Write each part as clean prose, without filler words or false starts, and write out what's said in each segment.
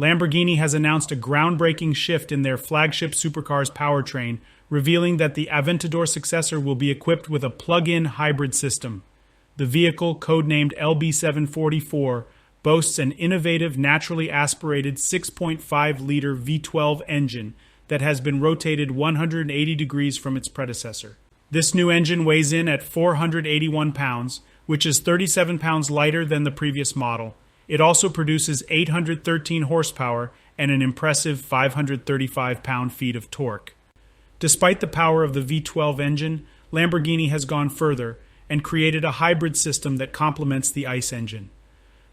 Lamborghini has announced a groundbreaking shift in their flagship supercar's powertrain, revealing that the Aventador Successor will be equipped with a plug-in hybrid system. The vehicle, codenamed LB744, boasts an innovative, naturally aspirated 6.5-liter V12 engine that has been rotated 180 degrees from its predecessor. This new engine weighs in at 481 pounds, which is 37 pounds lighter than the previous model. It also produces 813 horsepower and an impressive 535 pound-feet of torque. Despite the power of the V12 engine, Lamborghini has gone further and created a hybrid system that complements the ICE engine.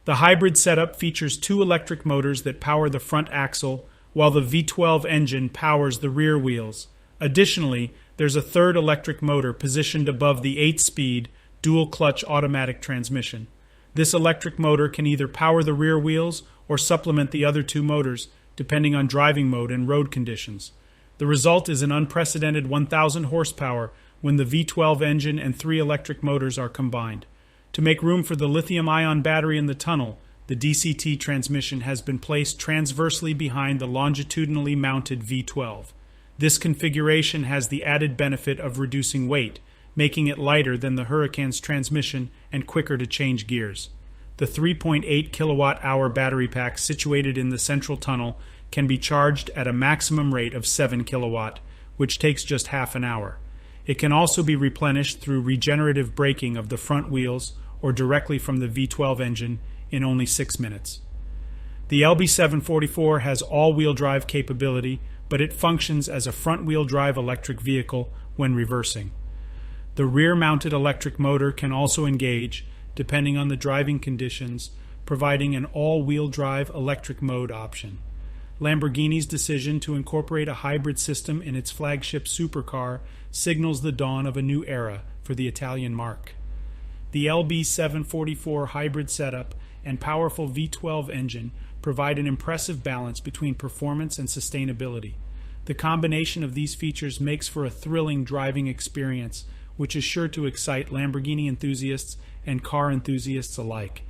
The hybrid setup features two electric motors that power the front axle, while the V12 engine powers the rear wheels. Additionally, there's a third electric motor positioned above the 8-speed, dual-clutch automatic transmission. This electric motor can either power the rear wheels or supplement the other two motors, depending on driving mode and road conditions. The result is an unprecedented 1,000 horsepower when the V12 engine and 3 electric motors are combined. To make room for the lithium-ion battery in the tunnel, the DCT transmission has been placed transversely behind the longitudinally mounted V12. This configuration has the added benefit of reducing weight, making it lighter than the Huracan's transmission and quicker to change gears. The 3.8 kilowatt-hour battery pack situated in the central tunnel can be charged at a maximum rate of 7 kilowatt, which takes just half an hour. It can also be replenished through regenerative braking of the front wheels or directly from the V12 engine in only 6 minutes. The LB744 has all-wheel drive capability, but it functions as a front-wheel drive electric vehicle when reversing. The rear-mounted electric motor can also engage, depending on the driving conditions, providing an all-wheel drive electric mode option. Lamborghini's decision to incorporate a hybrid system in its flagship supercar signals the dawn of a new era for the Italian marque. The LB744 hybrid setup and powerful V12 engine provide an impressive balance between performance and sustainability. The combination of these features makes for a thrilling driving experience, which is sure to excite Lamborghini enthusiasts and car enthusiasts alike.